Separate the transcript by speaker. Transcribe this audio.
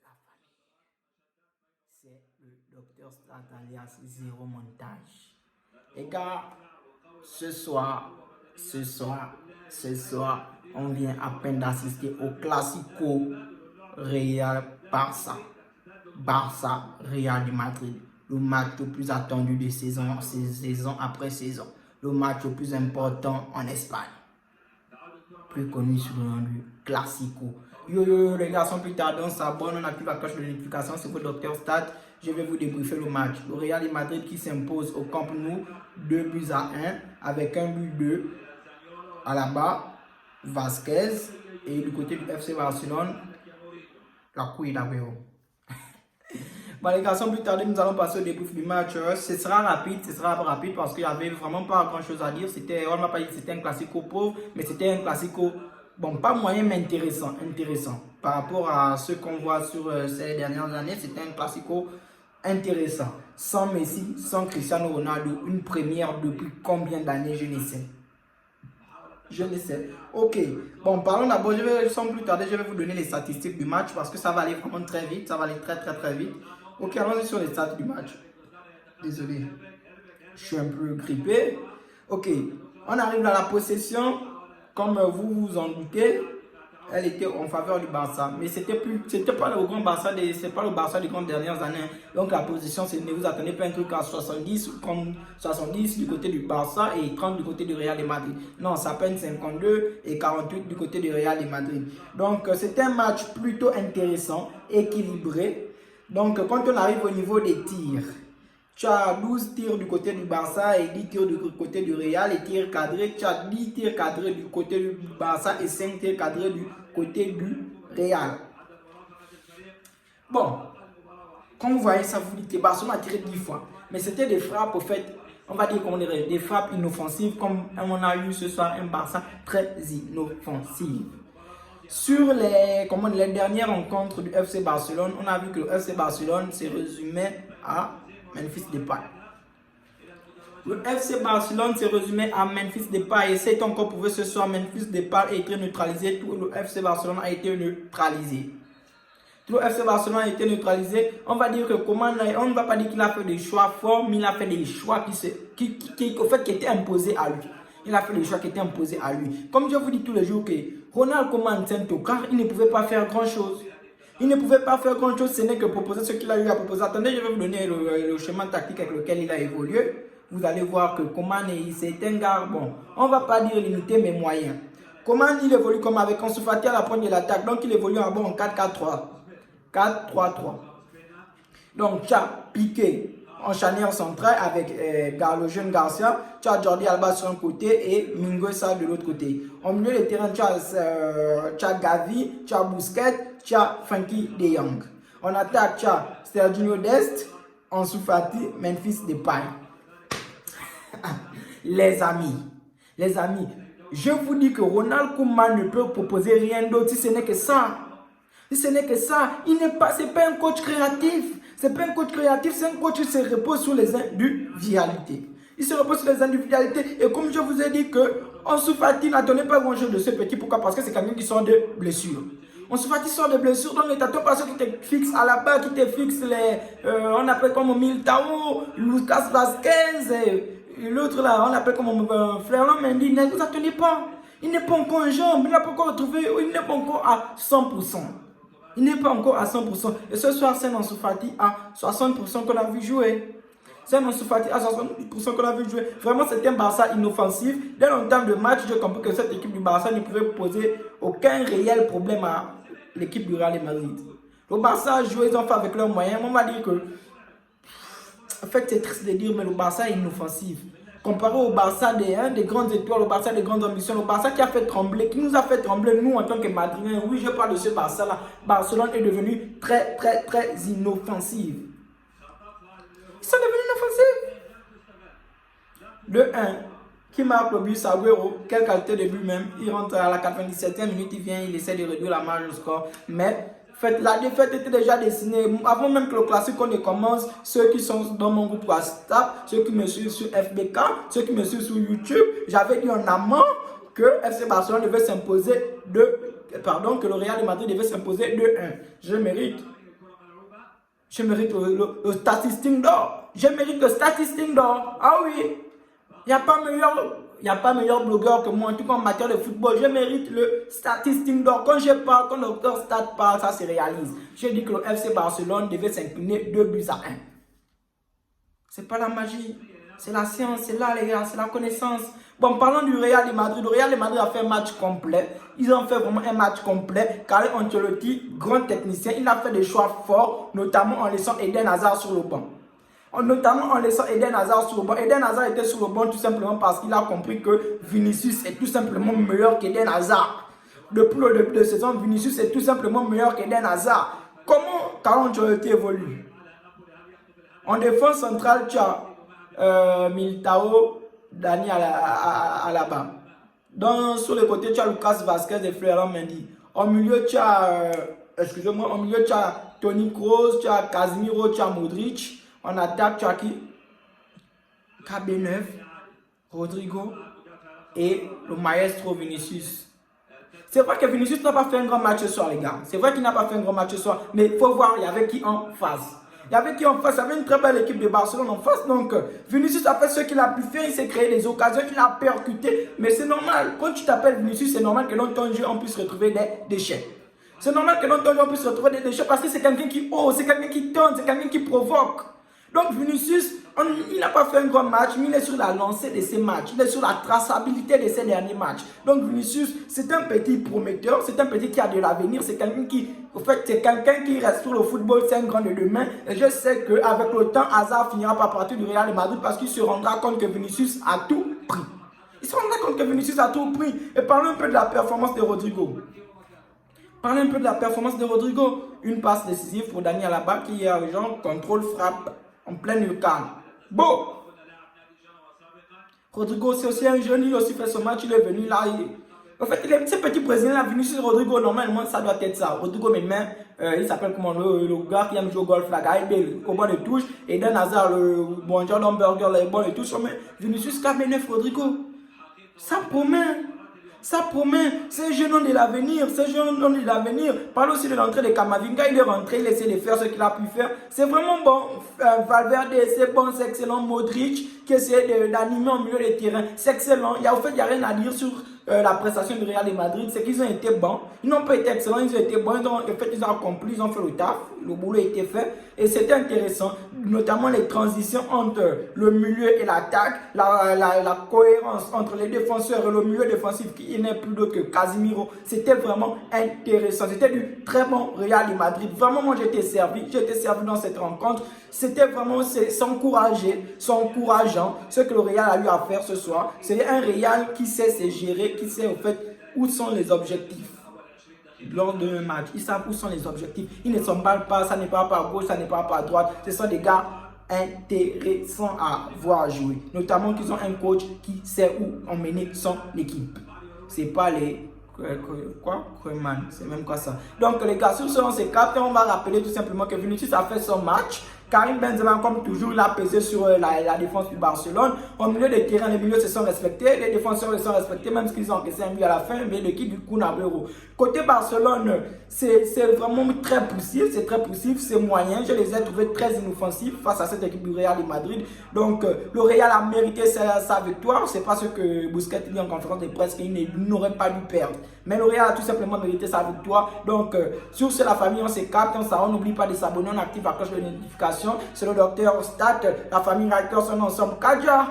Speaker 1: la famille. C'est le docteur Strat alias Zéro Montage. Les gars, ce soir, on vient à peine d'assister au Classico Real Barça. Real de Madrid. Le match le plus attendu de saison après saison. Le match le plus important en Espagne. Plus connu sous le nom du Classico. Yo, les gars, sans plus tarder, on s'abonne, on active la cloche de notification, c'est votre docteur Stat. Je vais vous débriefer le match. Le Real de Madrid qui s'impose au Camp Nou 2-1 avec un but de Alaba, Vasquez et du côté du FC Barcelone, la couille d'Aguero. Bon les gars, sans plus tarder, nous allons passer au débrief du match. Ce sera rapide parce qu'il n'y avait vraiment pas grand chose à dire. On ne va pas dire que c'était un classico pauvre, mais c'était un classico, bon, pas moyen, mais intéressant. Par rapport à ce qu'on voit sur ces dernières années, c'était un classico intéressant. Sans Messi, sans Cristiano Ronaldo, une première depuis combien d'années, je ne sais. Ok, bon, parlons d'abord, sans plus tarder, je vais vous donner les statistiques du match parce que ça va aller vraiment très vite, ça va aller très vite. Ok, allons-y sur les stats du match. Désolé, je suis un peu grippé. Ok, on arrive à la possession, comme vous vous en doutez, elle était en faveur du Barça, mais c'était pas le grand Barça, c'est pas le Barça des grandes dernières années. Donc la position, ne vous attendez pas un truc à 70 comme 70 du côté du Barça et 30 du côté du Real de Madrid. Non, ça peine 52 et 48 du côté du Real de Madrid. Donc c'est un match plutôt intéressant, équilibré. Donc quand on arrive au niveau des tirs, tu as 12 tirs du côté du Barça et 10 tirs du côté du Real et tirs cadrés. Tu as 10 tirs cadrés du côté du Barça et 5 tirs cadrés du côté du Real. Bon, comme vous voyez, ça vous dit que Barcelone a tiré 10 fois. Mais c'était des frappes, au fait, on va dire qu'on dirait des frappes inoffensives, comme on a eu ce soir un Barça très inoffensif. Sur les dernières rencontres du FC Barcelone, on a vu que le FC Barcelone s'est résumé à Memphis Depay. Le FC Barcelone s'est résumé à Memphis Depay et c'est encore prouvé ce soir. Memphis Depay a été neutralisé. Tout le FC Barcelone a été neutralisé. Tout le FC Barcelone a été neutralisé. On va dire que on ne va pas dire qu'il a fait des choix forts, mais il a fait des choix qui étaient imposés à lui. Il a fait des choix qui étaient imposés à lui. Comme je vous dis tous les jours que Ronald Koeman car il ne pouvait pas faire grand chose. Il ne pouvait pas faire grand chose, ce n'est que proposer ce qu'il a eu à proposer. Attendez, je vais vous donner le schéma tactique avec lequel il a évolué. Vous allez voir que Koeman, c'est un gars, bon, on ne va pas dire limité, mais moyen. Koeman, il évolue comme avec Ansu Fati à la pointe de l'attaque. Donc, il évolue en 4-4-3. 4-3-3. Donc, tu as Piqué en charnière centrale avec le jeune Garcia. Tu as Jordi Alba sur un côté et Mingueza de l'autre côté. Au milieu du terrain, tu as Gavi, tu as Busquets, tu as Frenkie de Jong. En attaque, tu as Serginho Dest, Ansu Fati, Memphis Depay. Les amis, je vous dis que Ronald Koeman ne peut proposer rien d'autre si ce n'est que ça. Si ce n'est que ça, c'est pas un coach créatif. C'est pas un coach créatif, c'est un coach qui se repose sur les individualités. Il se repose sur les individualités. Et comme je vous ai dit que Ansu Fati n'attendait pas grand chose de ce petit. Pourquoi? Parce que c'est quelqu'un qui sort de blessure. Ansu Fati sort de blessure, donc ne t'attends pas ceux qui te fixent à la barre, qui te fixent on appelle comme Militao, Lucas Vasquez, l'autre là, on appelle comme Ferland Mendy. Ne vous attendez pas. Il n'est pas encore en jambe, il n'a pas encore retrouvé, il n'est pas encore à 100%. Il n'est pas encore à 100%. Et ce soir, c'est Ansu Fati à 60% qu'on a vu jouer. C'est Ansu Fati à 60% qu'on a vu jouer. Vraiment, c'était un Barça inoffensif. Dès l'entame de match, j'ai compris que cette équipe du Barça ne pouvait poser aucun réel problème à l'équipe du Real de Madrid. Le Barça a joué, ils ont fait avec leurs moyens. On va dire que, en fait, c'est triste de dire, mais le Barça est inoffensif. Comparé au Barça des grandes étoiles, au Barça des grandes ambitions, le Barça qui a fait trembler, qui nous a fait trembler, nous en tant que Madridiens. Oui, je parle de ce Barça-là. Barcelone est devenu très inoffensif. Ils sont devenus inoffensifs. 2-1. Qui marque le but? Agüero. Quelle qualité de but même. Il rentre à la 97e minute, il vient, il essaie de réduire la marge au score. Mais la défaite était déjà dessinée. Avant même que le classique ne commence, ceux qui sont dans mon groupe WhatsApp, ceux qui me suivent sur FBK, ceux qui me suivent sur YouTube, j'avais dit en amont que FC Barcelone devait s'imposer pardon, que le Real de Madrid devait s'imposer 2-1. Je mérite le statistique d'or. Je mérite le statistique d'or. Ah oui, il n'y a pas meilleur blogueur que moi, en tout cas en matière de football. Je mérite le statistique d'or. Quand je parle, quand le docteur Stat parle, ça se réalise. J'ai dit que le FC Barcelone devait s'incliner 2-1. C'est pas la magie, c'est la science, c'est là les gars, c'est la connaissance. Bon, parlons du Real de Madrid. Le Real de Madrid a fait un match complet. Ils ont fait vraiment un match complet. Carlo Ancelotti, grand technicien, il a fait des choix forts, notamment en laissant Eden Hazard sur le banc. Eden Hazard était sur le banc tout simplement parce qu'il a compris que Vinicius est tout simplement meilleur qu'Eden Hazard. Depuis le début de saison, Vinicius est tout simplement meilleur qu'Eden Hazard. Comment Carlo Ancelotti évolue? En défense centrale, tu as Militao, Dani Alaba. Sur le côté, tu as Lucas Vazquez et Florent Mendy. Au milieu, tu as, Toni Kroos, tu as Casemiro, tu as Modric. En attaque, tu as qui? KB9, Rodrigo et le maestro Vinicius. C'est vrai que Vinicius n'a pas fait un grand match ce soir, les gars. C'est vrai qu'il n'a pas fait un grand match ce soir. Mais il faut voir, il y avait qui en face. Il y avait une très belle équipe de Barcelone en face. Donc, Vinicius a fait ce qu'il a pu faire. Il s'est créé des occasions, il a percuté. Mais c'est normal. Quand tu t'appelles Vinicius, c'est normal que dans ton jeu, on puisse retrouver des déchets. C'est normal que dans ton jeu, on puisse retrouver des déchets parce que c'est quelqu'un qui ose, c'est quelqu'un qui tente, c'est quelqu'un qui provoque. Donc, Vinicius, il n'a pas fait un grand match, mais il est sur la lancée de ses matchs. Il est sur la traçabilité de ses derniers matchs. Donc, Vinicius, c'est un petit prometteur, c'est un petit qui a de l'avenir, c'est quelqu'un qui, en fait, c'est quelqu'un qui reste sur le football, c'est un grand de demain. Et je sais qu'avec le temps, Hazard finira par partir du Real de Madrid parce qu'il se rendra compte que Vinicius a tout pris. Il se rendra compte que Vinicius a tout pris. Et parlons un peu de la performance de Rodrigo. Une passe décisive pour Dani Alaba qui est agent, contrôle, frappe en pleine lucarne. Bon! Rodrigo, c'est aussi un jeune, il a aussi fait ce match, il est venu là. En fait, ce petit Brésilien là, Vinicius Rodrigo, normalement, ça doit être ça. Rodrigo, maintenant, il s'appelle comment le gars qui aime jouer au golf, la gars, au bord de touche. Et Eden Hazard, le bon Jordan Burger, le bord de touche. Mais Vinicius KB9 Rodrigo, ça promet. C'est un jeune homme de l'avenir. Parle aussi de l'entrée de Camavinga, il est rentré, il essaie de faire ce qu'il a pu faire. C'est vraiment bon. Valverde, c'est bon, c'est excellent. Modric, qui essaie d'animer au milieu des terrains, c'est excellent. En fait, il n'y a rien à dire sur la prestation du Real de Madrid, c'est qu'ils ont été bons. Ils n'ont pas été excellents, ils ont été bons. Ils ont accompli, ils ont fait le taf. Le boulot a été fait. Et c'était intéressant, notamment les transitions entre le milieu et l'attaque, la cohérence entre les défenseurs et le milieu défensif qui n'est plus d'autre que Casemiro. C'était vraiment intéressant. C'était du très bon Real de Madrid. Vraiment, moi, j'ai été servi dans cette rencontre. C'était vraiment encourageant ce que le Real a eu à faire ce soir. C'est un Real qui sait se gérer, qui sait en fait où sont les objectifs. Lors d'un match, ils savent où sont les objectifs. Ils ne s'emballent pas, ça n'est pas à gauche, ça n'est pas à droite. Ce sont des gars intéressants à voir jouer. Notamment qu'ils ont un coach qui sait où emmener son équipe. C'est pas les... C'est même quoi ça. Donc les gars, sur ce on s'écarte et on va rappeler tout simplement que Vinicius a fait son match. Karim Benzema, comme toujours, il a pesé sur la défense du Barcelone. Au milieu des terrains, les milieux se sont respectés, les défenseurs se sont respectés, même s'ils ont encaissé un but à la fin, mais l'équipe du coup n'a pas euro. Côté Barcelone, c'est vraiment très poussif, c'est moyen. Je les ai trouvés très inoffensifs face à cette équipe du Real de Madrid. Donc, le Real a mérité sa victoire. C'est pas ce que Busquets dit en conférence de presse qu'il n'aurait pas dû perdre. Mais le Real a tout simplement mérité sa victoire. Donc, sur ce, la famille, on s'écarte. On n'oublie pas de s'abonner, on active la cloche de notification. C'est le docteur Stat, la famille Rikers, on est ensemble. Kadja!